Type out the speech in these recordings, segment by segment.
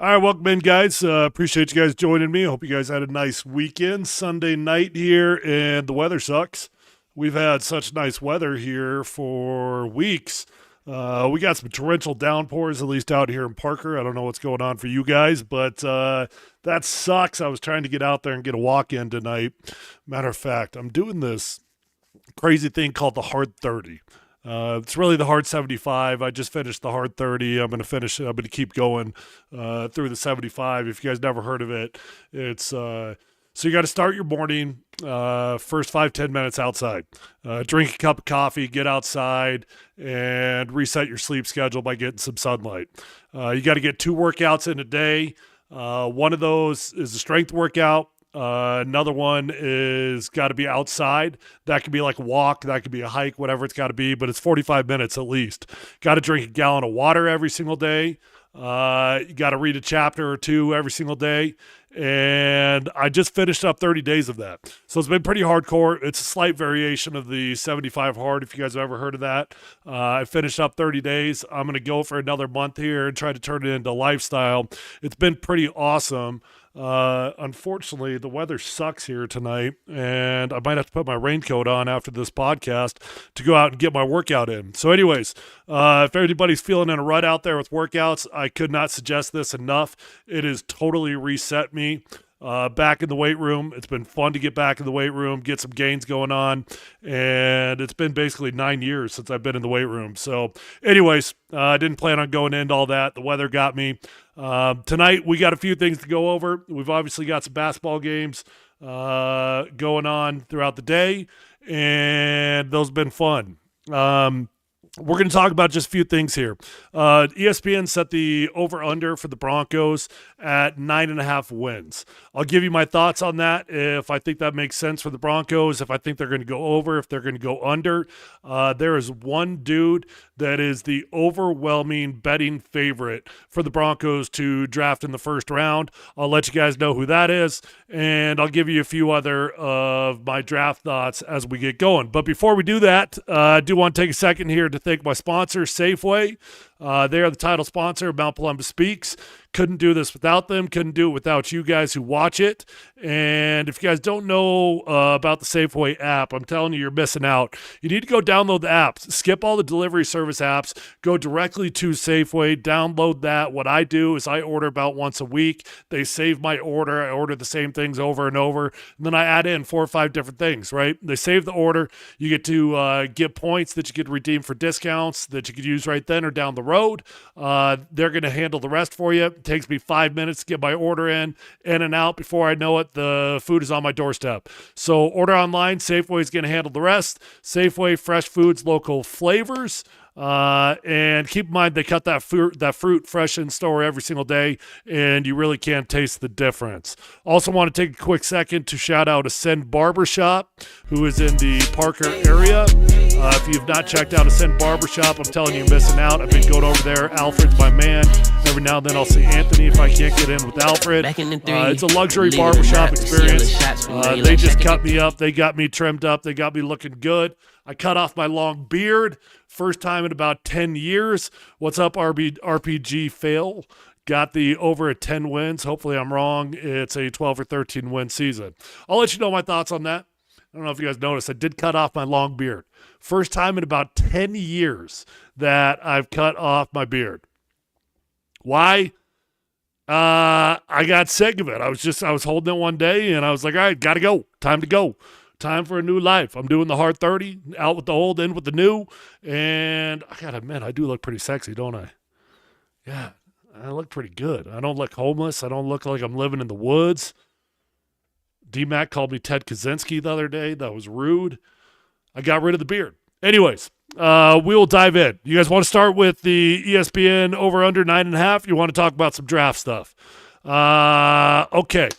All right, welcome in, guys. Appreciate you guys joining me. Hope you guys had a nice weekend. Sunday night here, and the weather sucks. We've had such nice weather here for weeks. We got some torrential downpours, at least out here in Parker. I don't know what's going on for you guys, but that sucks. I was trying to get out there and get a walk in tonight. Matter of fact, I'm doing this crazy thing called the Hard 30. It's really the hard 75. I just finished the hard 30. I'm going to keep going through the 75. If you guys never heard of it, it's so you got to start your morning first 5-10 minutes outside. Drink a cup of coffee, get outside, and reset your sleep schedule by getting some sunlight. You got to get 2 workouts in a day. One of those is a strength workout. Another one is got to be outside. That could be like a walk. That could be a hike, whatever it's got to be, but it's 45 minutes at least. Got to drink a gallon of water every single day. You got to read a chapter or 2 every single day. And I just finished up 30 days of that. So it's been pretty hardcore. It's a slight variation of the 75 hard, if you guys have ever heard of that. I finished up 30 days. I'm going to go for another month here and try to turn it into a lifestyle. It's been pretty awesome. Unfortunately, the weather sucks here tonight, and I might have to put my raincoat on after this podcast to go out and get my workout in. So anyways, if anybody's feeling in a rut out there with workouts, I could not suggest this enough. It has totally reset me. Back in the weight room. It's been fun to get back in the weight room, get some gains going on, and it's been basically 9 years since I've been in the weight room. So anyways, I didn't plan on going into all that. The weather got me. Tonight, we got a few things to go over. We've obviously got some basketball games going on throughout the day, and those have been fun. We're going to talk about just a few things here. ESPN set the over-under for the Broncos at 9.5 wins. I'll give you my thoughts on that, if I think that makes sense for the Broncos, if I think they're going to go over, if they're going to go under. There is one dude that is the overwhelming betting favorite for the Broncos to draft in the first round. I'll let you guys know who that is, and I'll give you a few other of my draft thoughts as we get going. But before we do that, I do want to take a second here to thank my sponsor, Safeway. They are the title sponsor of Mount Polumbus Speaks. Couldn't do this without them. Couldn't do it without you guys who watch it. And if you guys don't know about the Safeway app, I'm telling you, you're missing out. You need to go download the app. Skip all the delivery service apps. Go directly to Safeway. Download that. What I do is I order about once a week. They save my order. I order the same things over and over. And then I add in 4 or 5 different things, right? They save the order. You get to get points that you could redeem for discounts that you could use right then or down the road. They're going to handle the rest for you. It takes me 5 minutes to get my order in and out. Before I know it, the food is on my doorstep. So order online. Safeway is going to handle the rest. Safeway, fresh foods, local flavors. And keep in mind, they cut that fruit fresh in store every single day, and you really can't taste the difference. Also want to take a quick second to shout out Ascend Barbershop, who is in the Parker area. If you've not checked out Ascend Barbershop, I'm telling you, you're missing out. I've been going over there. Alfred's my man. Every now and then I'll see Anthony if I can't get in with Alfred. It's a luxury barbershop experience. They just cut me up. They got me trimmed up. They got me looking good. I cut off my long beard. First time in about 10 years. What's up, RPG fail? Got the over at 10 wins. Hopefully I'm wrong. It's a 12 or 13 win season. I'll let you know my thoughts on that. I don't know if you guys noticed. I did cut off my long beard. First time in about 10 years that I've cut off my beard. Why? I got sick of it. I was holding it one day and I was like, all right, got to go. Time to go. Time for a new life. I'm doing the hard 30, out with the old, in with the new. And I got to admit, I do look pretty sexy, don't I? Yeah, I look pretty good. I don't look homeless. I don't look like I'm living in the woods. D-Mac called me Ted Kaczynski the other day. That was rude. I got rid of the beard. Anyways, we will dive in. You guys want to start with the ESPN over under 9.5? You want to talk about some draft stuff? Okay.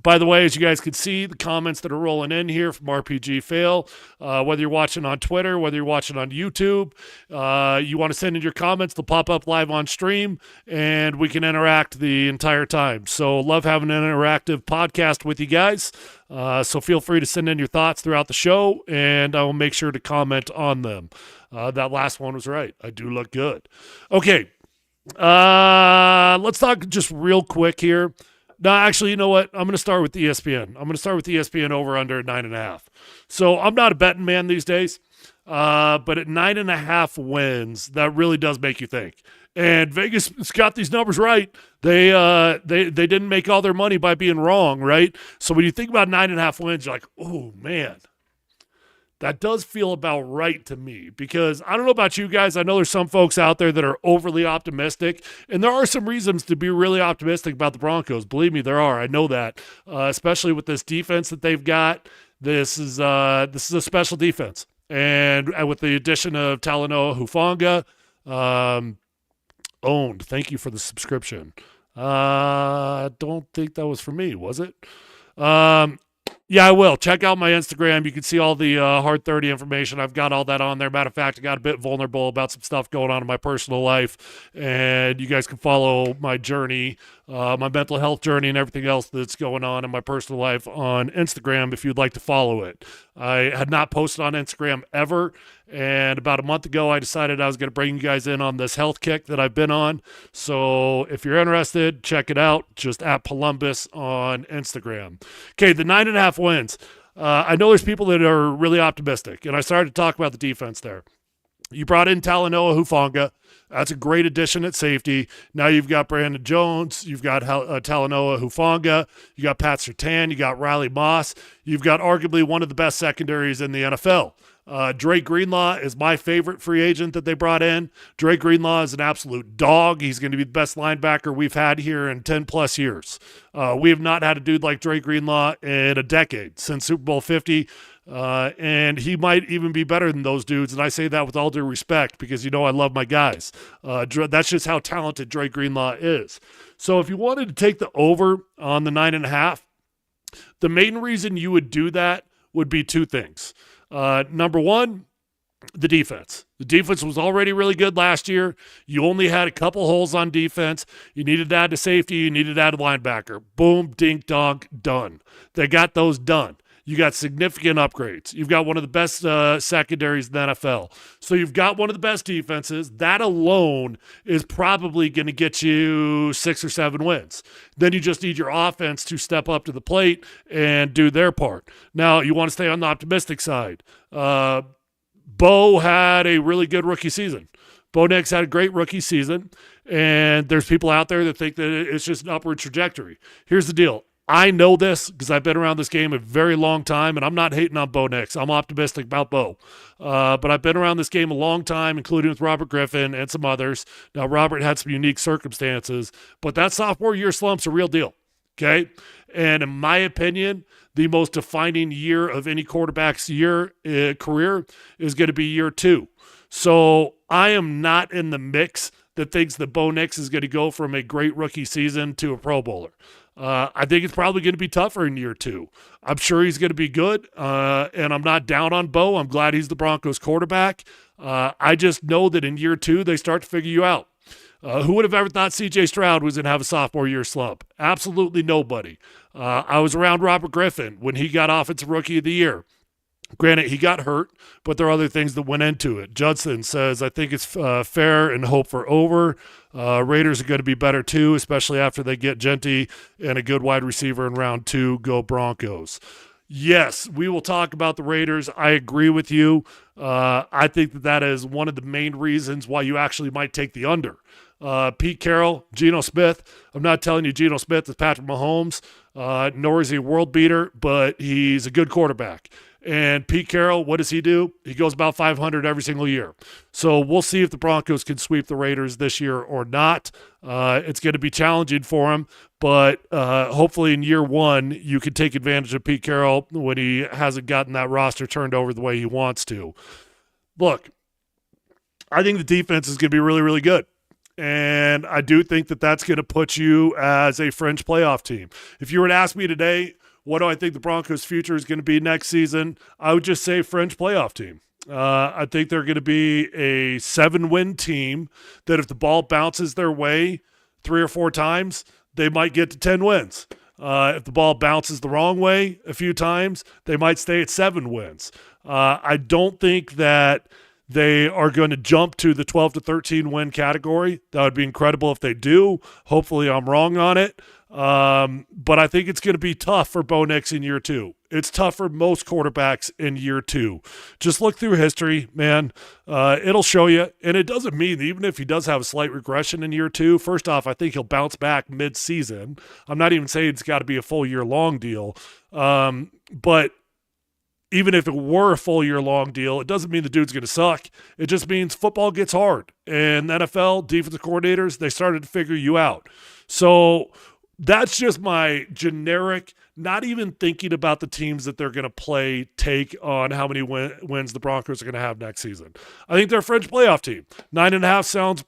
By the way, as you guys can see, the comments that are rolling in here from RPG Fail, whether you're watching on Twitter, whether you're watching on YouTube, you want to send in your comments, they'll pop up live on stream, and we can interact the entire time. So love having an interactive podcast with you guys. So feel free to send in your thoughts throughout the show, and I will make sure to comment on them. That last one was right. I do look good. Okay. Let's talk just real quick here. No, actually, you know what? I'm going to start with ESPN. I'm going to start with ESPN over under 9.5. So I'm not a betting man these days, but at 9.5 wins, that really does make you think. And Vegas has got these numbers right. They didn't make all their money by being wrong, right? So when you think about 9.5 wins, you're like, oh man, that does feel about right to me, because I don't know about you guys. I know there's some folks out there that are overly optimistic, and there are some reasons to be really optimistic about the Broncos. Believe me, there are. I know that, especially with this defense that they've got. This is a special defense, and with the addition of Talanoa Hufanga, owned. Thank you for the subscription. I don't think that was for me, was it? Yeah, I will. Check out my Instagram. You can see all the Hard 30 information. I've got all that on there. Matter of fact, I got a bit vulnerable about some stuff going on in my personal life, and you guys can follow my journey, my mental health journey, and everything else that's going on in my personal life on Instagram if you'd like to follow it. I had not posted on Instagram ever, and about a month ago, I decided I was going to bring you guys in on this health kick that I've been on. So if you're interested, check it out. Just at Polumbus on Instagram. Okay, the 9.5 wins. I know there's people that are really optimistic, and I started to talk about the defense there. You brought in Talanoa Hufanga. That's a great addition at safety. Now you've got Brandon Jones. You've got Talanoa Hufanga. You got Pat Surtain. You got Riley Moss. You've got arguably one of the best secondaries in the NFL. Drake Greenlaw is my favorite free agent that they brought in. Drake Greenlaw is an absolute dog. He's going to be the best linebacker we've had here in 10 plus years. We have not had a dude like Drake Greenlaw in a decade, since Super Bowl 50. And he might even be better than those dudes. And I say that with all due respect, because, I love my guys. That's just how talented Drake Greenlaw is. So if you wanted to take the over on the 9.5, the main reason you would do that would be two things. Number one, the defense. The defense was already really good last year. You only had a couple holes on defense. You needed to add a safety. You needed to add a linebacker. Boom, dink, donk, done. They got those done. You got significant upgrades. You've got one of the best secondaries in the NFL. So you've got one of the best defenses. That alone is probably going to get you 6 or 7 wins. Then you just need your offense to step up to the plate and do their part. Now, you want to stay on the optimistic side. Bo had a really good rookie season. Bo Nix had a great rookie season, and there's people out there that think that it's just an upward trajectory. Here's the deal. I know this because I've been around this game a very long time, and I'm not hating on Bo Nix. I'm optimistic about Bo. But I've been around this game a long time, including with Robert Griffin and some others. Now, Robert had some unique circumstances, but that sophomore year slump's a real deal, okay? And in my opinion, the most defining year of any quarterback's career is going to be year 2. So I am not in the mix that thinks that Bo Nix is going to go from a great rookie season to a Pro Bowler. I think it's probably going to be tougher in year 2. I'm sure he's going to be good, and I'm not down on Bo. I'm glad he's the Broncos quarterback. I just know that in year 2, they start to figure you out. Who would have ever thought C.J. Stroud was going to have a sophomore year slump? Absolutely nobody. I was around Robert Griffin when he got Offensive Rookie of the Year. Granted, he got hurt, but there are other things that went into it. Judson says, I think it's fair and hope for over. Raiders are going to be better too, especially after they get Genty and a good wide receiver in round 2. Go Broncos. Yes, we will talk about the Raiders. I agree with you. I think that is one of the main reasons why you actually might take the under. Pete Carroll, Geno Smith. I'm not telling you Geno Smith is Patrick Mahomes, nor is he a world beater, but he's a good quarterback. And Pete Carroll, what does he do? He goes about 500 every single year. So we'll see if the Broncos can sweep the Raiders this year or not. It's going to be challenging for him, but hopefully in year 1, you can take advantage of Pete Carroll when he hasn't gotten that roster turned over the way he wants to. Look, I think the defense is going to be really, really good. And I do think that that's going to put you as a fringe playoff team. If you were to ask me today, what do I think the Broncos' future is going to be next season? I would just say fringe playoff team. I think they're going to be a 7-win team that if the ball bounces their way 3 or 4 times, they might get to 10 wins. If the ball bounces the wrong way a few times, they might stay at 7 wins. I don't think that they are going to jump to the 12 to 13 win category. That would be incredible if they do. Hopefully I'm wrong on it. But I think it's going to be tough for Bo Nix in year 2. It's tough for most quarterbacks in year 2. Just look through history, man. It'll show you. And it doesn't mean that even if he does have a slight regression in year 2, first off, I think he'll bounce back mid-season. I'm not even saying it's got to be a full year-long deal. But even if it were a full year-long deal, it doesn't mean the dude's going to suck. It just means football gets hard. And NFL defensive coordinators, they started to figure you out. So that's just my generic, not even thinking about the teams that they're going to play, take on how many wins the Broncos are going to have next season. I think they're a fringe playoff team. 9.5 sounds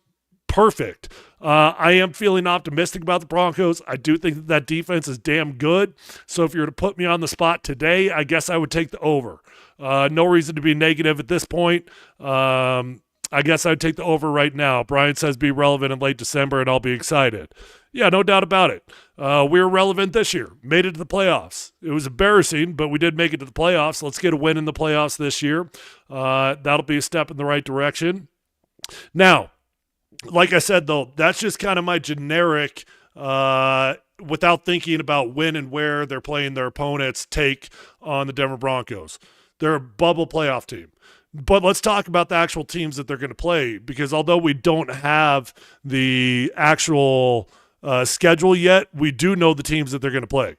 perfect. I am feeling optimistic about the Broncos. I do think that defense is damn good. So if you were to put me on the spot today, I guess I would take the over. No reason to be negative at this point. I guess I'd take the over right now. Brian says be relevant in late December, and I'll be excited. Yeah, no doubt about it. We were relevant this year. Made it to the playoffs. It was embarrassing, but we did make it to the playoffs. Let's get a win in the playoffs this year. That'll be a step in the right direction. Now, like I said, though, that's just kind of my generic, without thinking about when and where they're playing their opponents, take on the Denver Broncos. They're a bubble playoff team. But let's talk about the actual teams that they're going to play, because although we don't have the actual schedule yet, we do know the teams that they're going to play.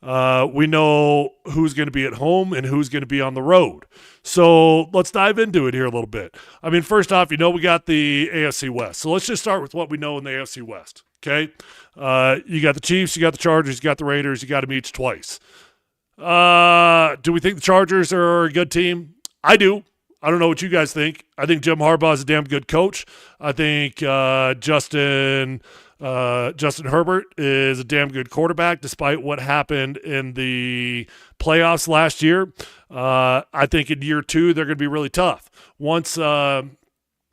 We know who's going to be at home and who's going to be on the road. So let's dive into it here a little bit. I mean, first off, we got the AFC West. So let's just start with what we know in the AFC West, okay? You got the Chiefs, you got the Chargers, you got the Raiders, you got them each twice. Do we think the Chargers are a good team? I do. I don't know what you guys think. I think Jim Harbaugh is a damn good coach. I think Justin Herbert is a damn good quarterback, despite what happened in the playoffs last year. I think in year 2, they're going to be really tough. Once Jim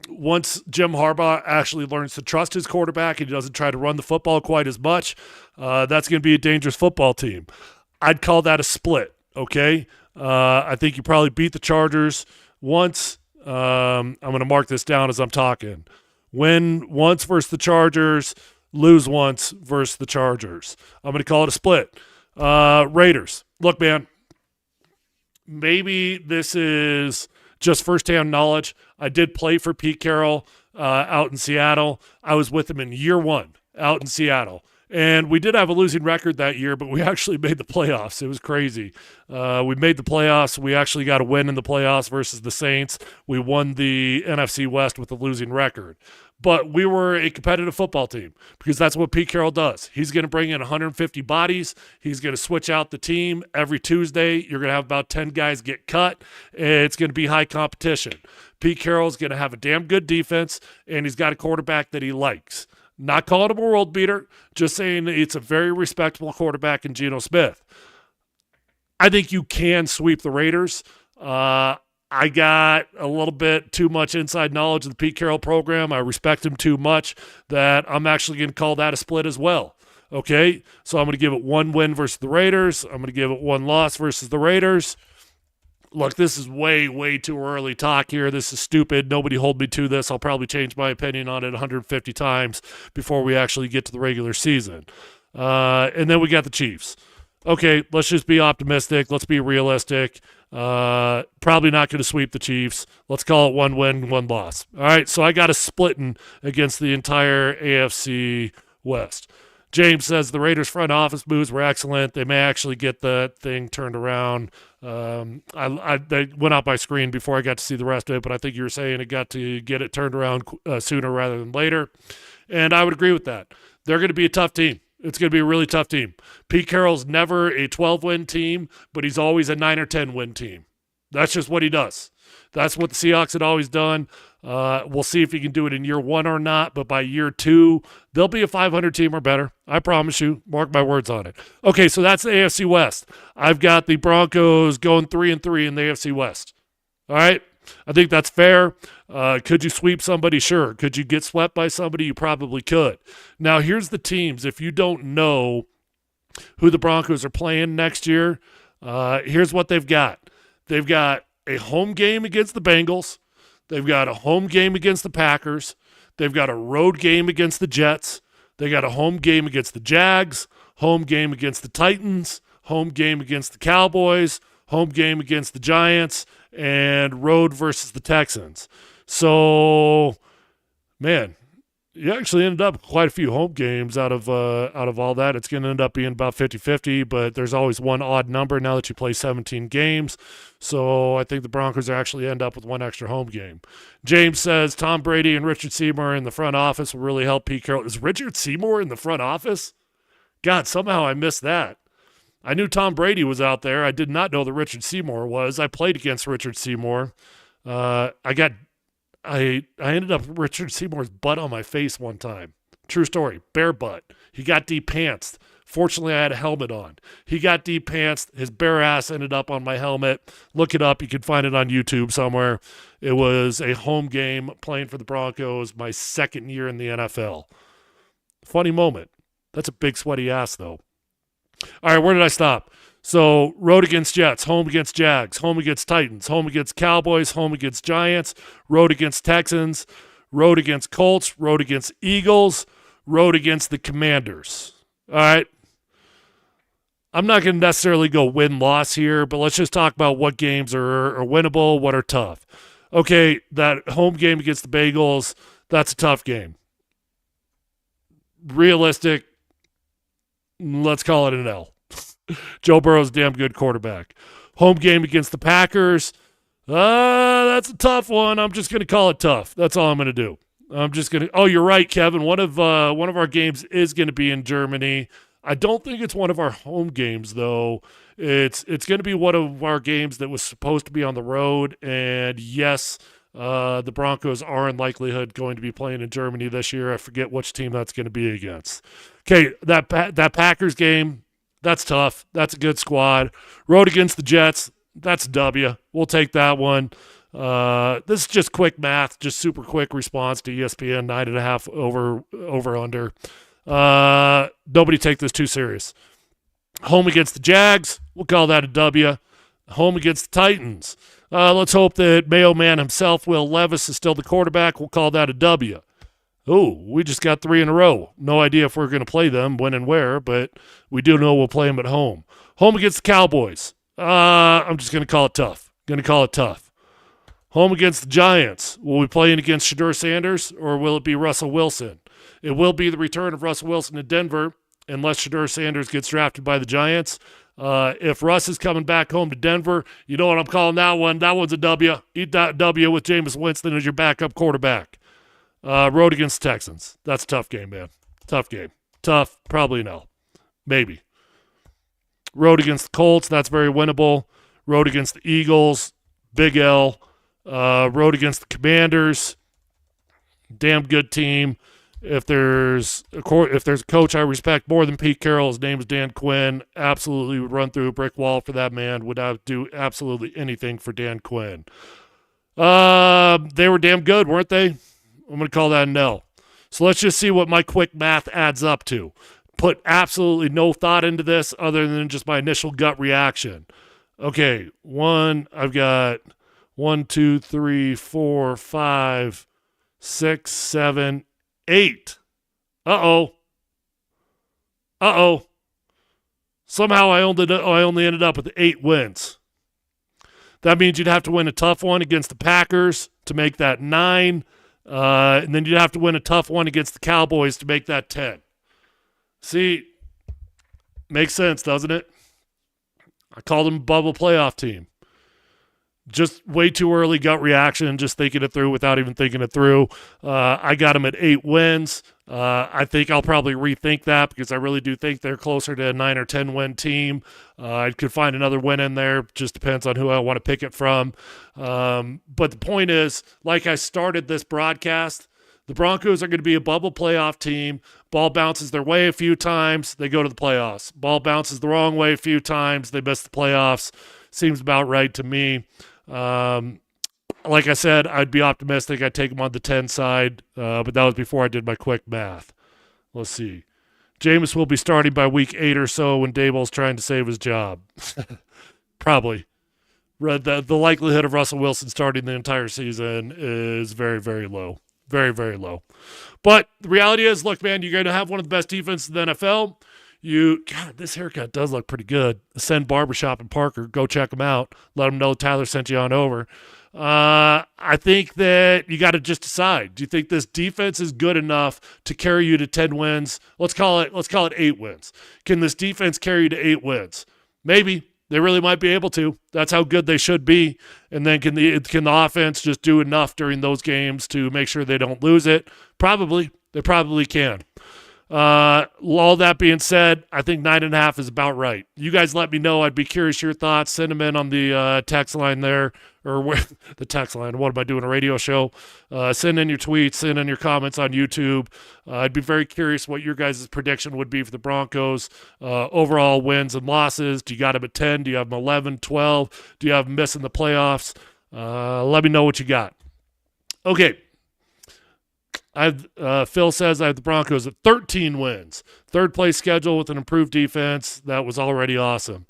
Harbaugh actually learns to trust his quarterback and he doesn't try to run the football quite as much, that's going to be a dangerous football team. I'd call that a split, okay? I think you probably beat the Chargers once. I'm going to mark this down as I'm talking. Win once versus the Chargers, lose once versus the Chargers. I'm going to call it a split. Raiders. Look, man, maybe this is just firsthand knowledge. I did play for Pete Carroll out in Seattle. I was with him in year 1 out in Seattle. And we did have a losing record that year, but we actually made the playoffs. It was crazy. We made the playoffs. We actually got a win in the playoffs versus the Saints. We won the NFC West with a losing record. But we were a competitive football team because that's what Pete Carroll does. He's going to bring in 150 bodies. He's going to switch out the team every Tuesday. You're going to have about 10 guys get cut. It's going to be high competition. Pete Carroll's going to have a damn good defense, and he's got a quarterback that he likes. Not calling him a world beater, just saying it's a very respectable quarterback in Geno Smith. I think you can sweep the Raiders. I got a little bit too much inside knowledge of the Pete Carroll program. I respect him too much that I'm actually going to call that a split as well. Okay, so I'm going to give it 1 win versus the Raiders. I'm going to give it 1 loss versus the Raiders. Look, this is way, way too early talk here. This is stupid. Nobody hold me to this. I'll probably change my opinion on it 150 times before we actually get to the regular season. And then we got the Chiefs. Okay, let's just be optimistic. Let's be realistic. Probably not going to sweep the Chiefs. Let's call it 1 win, 1 loss. All right, so I got a splitting against the entire AFC West. James says the Raiders' front office moves were excellent. They may actually get the thing turned around. They went out my screen before I got to see the rest of it, but I think you were saying it got to get it turned around sooner rather than later. And I would agree with that. They're going to be a tough team. It's going to be a really tough team. Pete Carroll's never a 12-win team, but he's always a 9 or 10-win team. That's just what he does. That's what the Seahawks had always done. We'll see if he can do it in year 1 or not, but by year 2, they'll be a 500 team or better. I promise you. Mark my words on it. Okay, so that's the AFC West. I've got the Broncos going 3-3 in the AFC West. All right? I think that's fair. Could you sweep somebody? Sure. Could you get swept by somebody? You probably could. Now, here's the teams. If you don't know who the Broncos are playing next year, here's what they've got. They've got a home game against the Bengals. They've got a home game against the Packers. They've got a road game against the Jets. They got a home game against the Jags, home game against the Titans, home game against the Cowboys, home game against the Giants, and road versus the Texans. So, man, you actually ended up with quite a few home games out of all that. It's going to end up being about 50-50, but there's always one odd number now that you play 17 games. So I think the Broncos actually end up with one extra home game. James says Tom Brady and Richard Seymour in the front office will really help Pete Carroll. Is Richard Seymour in the front office? God, somehow I missed that. I knew Tom Brady was out there. I did not know that Richard Seymour was. I played against Richard Seymour. I ended up with Richard Seymour's butt on my face one time. True story. Bare butt. He got deep pantsed. Fortunately, I had a helmet on. He got deep pantsed. His bare ass ended up on my helmet. Look it up. You can find it on YouTube somewhere. It was a home game playing for the Broncos my second year in the NFL. Funny moment. That's a big sweaty ass, though. All right, where did I stop? So, road against Jets, home against Jags, home against Titans, home against Cowboys, home against Giants, road against Texans, road against Colts, road against Eagles, road against the Commanders. All right. I'm not going to necessarily go win-loss here, but let's just talk about what games are winnable, what are tough. Okay, that home game against the Bengals, that's a tough game. Realistic, let's call it an L. Joe Burrow's a damn good quarterback. Home game against the Packers, that's a tough one. I'm just going to call it tough. That's all I'm going to do. I'm just going to – oh, you're right, Kevin. One of our games is going to be in Germany. I don't think it's one of our home games, though. It's going to be one of our games that was supposed to be on the road. And, yes, the Broncos are in likelihood going to be playing in Germany this year. I forget which team that's going to be against. Okay, that Packers game, that's tough. That's a good squad. Road against the Jets, that's a W. We'll take that one. This is just quick math, just super quick response to ESPN, 9.5 over under. Nobody take this too serious. Home against the Jags, we'll call that a W. Home against the Titans. Let's hope that Mayo Man himself, Will Levis, is still the quarterback. We'll call that a W. Oh, we just got 3 in a row. No idea if we're going to play them, when and where, but we do know we'll play them at home. Home against the Cowboys. I'm just going to call it tough. Home against the Giants. Will we play against Shedeur Sanders, or will it be Russell Wilson? It will be the return of Russell Wilson to Denver, unless Shedeur Sanders gets drafted by the Giants. If Russ is coming back home to Denver, you know what I'm calling that one? That one's a W. Eat that W with Jameis Winston as your backup quarterback. Road against the Texans. That's a tough game, man. Tough game. Tough, probably an L. Maybe. Road against the Colts, that's very winnable. Road against the Eagles, big L. Road against the Commanders, damn good team. If there's a coach I respect more than Pete Carroll, his name is Dan Quinn. Absolutely would run through a brick wall for that man. Would do absolutely anything for Dan Quinn. They were damn good, weren't they? I'm going to call that an L. So let's just see what my quick math adds up to. Put absolutely no thought into this other than just my initial gut reaction. Okay, I've got 1, 2, 3, 4, 5, 6, 7, 8. Uh-oh. Somehow I only ended up with 8 wins. That means you'd have to win a tough one against the Packers to make that 9. And then you'd have to win a tough one against the Cowboys to make that 10. See, makes sense, doesn't it? I called them a bubble playoff team. Just way too early gut reaction, just thinking it through without even thinking it through. I got them at 8 wins. I think I'll probably rethink that because I really do think they're closer to a 9 or 10 win team. I could find another win in there. Just depends on who I want to pick it from. But the point is, like I started this broadcast, the Broncos are going to be a bubble playoff team. Ball bounces their way a few times, they go to the playoffs. Ball bounces the wrong way a few times, they miss the playoffs. Seems about right to me. Like I said, I'd be optimistic. I'd take them on the 10 side, but that was before I did my quick math. Let's see. Jameis will be starting by week 8 or so when Daboll's trying to save his job. Probably. The likelihood of Russell Wilson starting the entire season is very, very low. Very, very low. But the reality is, look, man, you're going to have one of the best defenses in the NFL. God, this haircut does look pretty good. Ascend Barbershop in Parker. Go check them out. Let them know Tyler sent you on over. I think that you got to just decide. Do you think this defense is good enough to carry you to 10 wins? Let's call it 8 wins. Can this defense carry you to 8 wins? Maybe. They really might be able to. That's how good they should be. And then can the offense just do enough during those games to make sure they don't lose it? Probably. They probably can. All that being said, I think 9.5 is about right. You guys let me know. I'd be curious your thoughts. Send them in on the text line there, or the text line. What am I doing, a radio show? Send in your tweets, send in your comments on YouTube. I'd be very curious what your guys' prediction would be for the Broncos. Overall wins and losses. Do you got them at 10? Do you have them 11, 12? Do you have them missing the playoffs? Let me know what you got. Okay. Phil says I have the Broncos at 13 wins. Third place schedule with an improved defense. That was already awesome.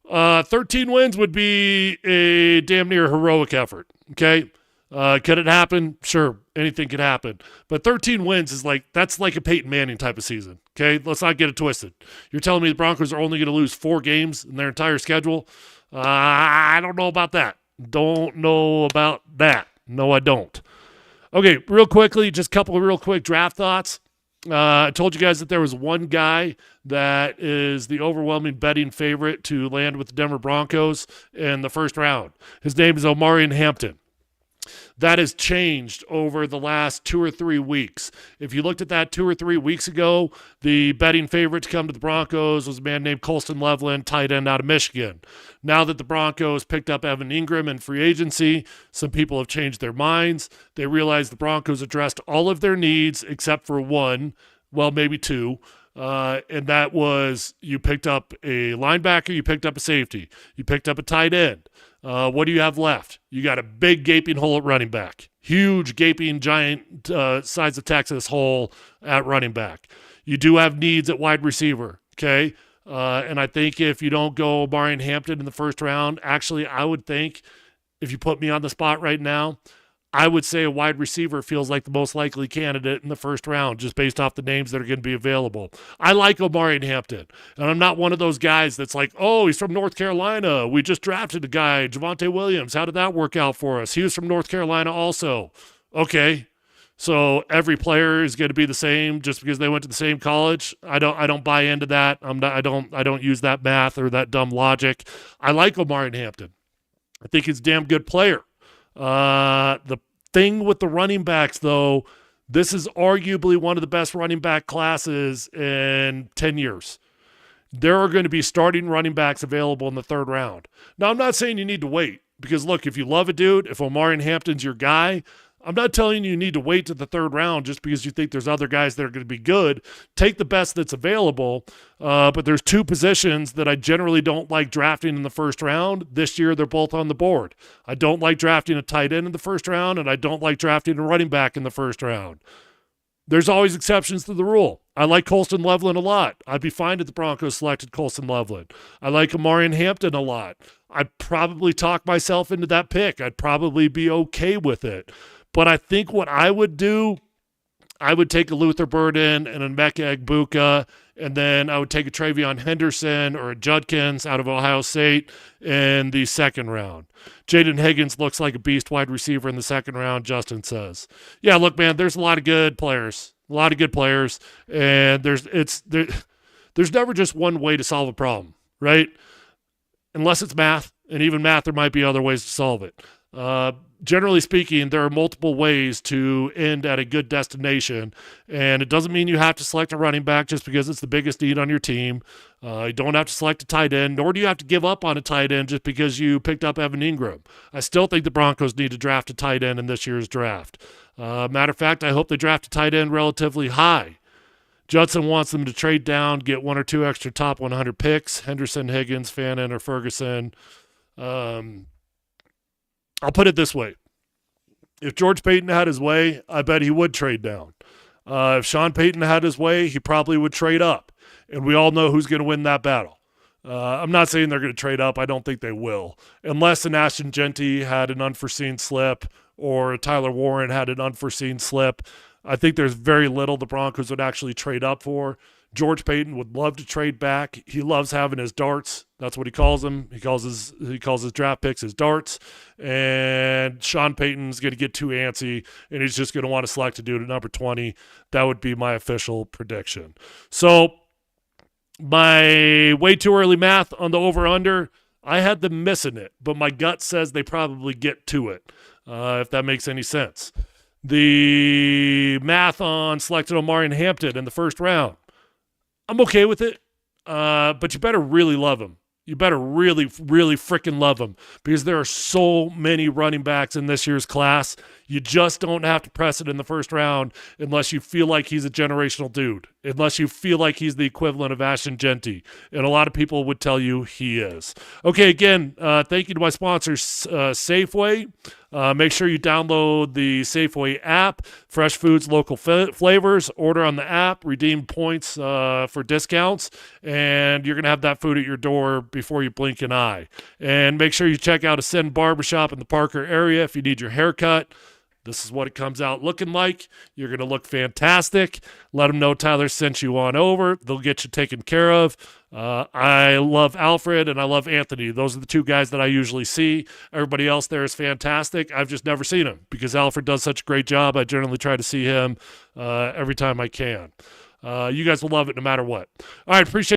13 wins would be a damn near heroic effort. Okay. Could it happen? Sure. Anything could happen. But 13 wins is that's like a Peyton Manning type of season. Okay. Let's not get it twisted. You're telling me the Broncos are only going to lose 4 games in their entire schedule? I don't know about that. Don't know about that. No, I don't. Okay, real quickly, just a couple of real quick draft thoughts. I told you guys that there was one guy that is the overwhelming betting favorite to land with the Denver Broncos in the first round. His name is Omarian Hampton. That has changed over the last 2 or 3 weeks. If you looked at that 2 or 3 weeks ago, the betting favorite to come to the Broncos was a man named Colston Loveland, tight end out of Michigan. Now that the Broncos picked up Evan Ingram in free agency, some people have changed their minds. They realize the Broncos addressed all of their needs except for one, well, maybe 2. And that was you picked up a linebacker, you picked up a safety, you picked up a tight end. What do you have left? You got a big gaping hole at running back. Huge gaping giant size of Texas hole at running back. You do have needs at wide receiver, okay? And I think if you don't go Omarian Hampton in the first round, actually I would think if you put me on the spot right now, I would say a wide receiver feels like the most likely candidate in the first round just based off the names that are going to be available. I like Omarian Hampton, and I'm not one of those guys that's like, oh, he's from North Carolina. We just drafted a guy, Javonte Williams. How did that work out for us? He was from North Carolina also. Okay, so every player is going to be the same just because they went to the same college. I don't buy into that. I don't use that math or that dumb logic. I like Omarian Hampton. I think he's a damn good player. The thing with the running backs, though, this is arguably one of the best running back classes in 10 years. There are going to be starting running backs available in the third round. Now, I'm not saying you need to wait because, look, if you love a dude, if Omarian Hampton's your guy, I'm not telling you need to wait to the third round just because you think there's other guys that are going to be good. Take the best that's available, but there's 2 positions that I generally don't like drafting in the first round. This year, they're both on the board. I don't like drafting a tight end in the first round, and I don't like drafting a running back in the first round. There's always exceptions to the rule. I like Colston Loveland a lot. I'd be fine if the Broncos selected Colston Loveland. I like Omarian Hampton a lot. I'd probably talk myself into that pick. I'd probably be okay with it. But I think what I would do, I would take a Luther Burden and a Emeka Egbuka, and then I would take a Travion Henderson or a Judkins out of Ohio State in the second round. Jaden Higgins looks like a beast wide receiver in the second round, Justin says. Yeah, look, man, there's a lot of good players. And there's never just one way to solve a problem, right? Unless it's math, and even math, there might be other ways to solve it. Generally speaking, there are multiple ways to end at a good destination, and it doesn't mean you have to select a running back just because it's the biggest need on your team. You don't have to select a tight end, nor do you have to give up on a tight end just because you picked up Evan Ingram. I still think the Broncos need to draft a tight end in this year's draft. Matter of fact, I hope they draft a tight end relatively high. Judson wants them to trade down, get 1 or 2 extra top 100 picks. Henderson, Higgins, Fannin, or Ferguson. I'll put it this way. If George Payton had his way, I bet he would trade down. If Sean Payton had his way, he probably would trade up. And we all know who's going to win that battle. I'm not saying they're going to trade up. I don't think they will. Unless an Ashton Genty had an unforeseen slip or Tyler Warren had an unforeseen slip, I think there's very little the Broncos would actually trade up for. George Payton would love to trade back. He loves having his darts. That's what he calls them. He calls his draft picks his darts. And Sean Payton's going to get too antsy, and he's just going to want to select a dude at number 20. That would be my official prediction. So my way too early math on the over-under, I had them missing it, but my gut says they probably get to it, if that makes any sense. The math on selected Omarian Hampton in the first round, I'm okay with it, but you better really love him. You better really, really freaking love him because there are so many running backs in this year's class. You just don't have to press it in the first round unless you feel like he's a generational dude, unless you feel like he's the equivalent of Ashton Genty. And a lot of people would tell you he is. Okay, again, thank you to my sponsor, Safeway. Make sure you download the Safeway app, fresh foods, local flavors, order on the app, redeem points for discounts, and you're going to have that food at your door before you blink an eye. And make sure you check out Espn Barbershop in the Parker area if you need your haircut. This is what it comes out looking like. You're going to look fantastic. Let them know Tyler sent you on over. They'll get you taken care of. I love Alfred and I love Anthony. Those are the two guys that I usually see. Everybody else there is fantastic. I've just never seen him because Alfred does such a great job. I generally try to see him every time I can. You guys will love it no matter what. All right, appreciate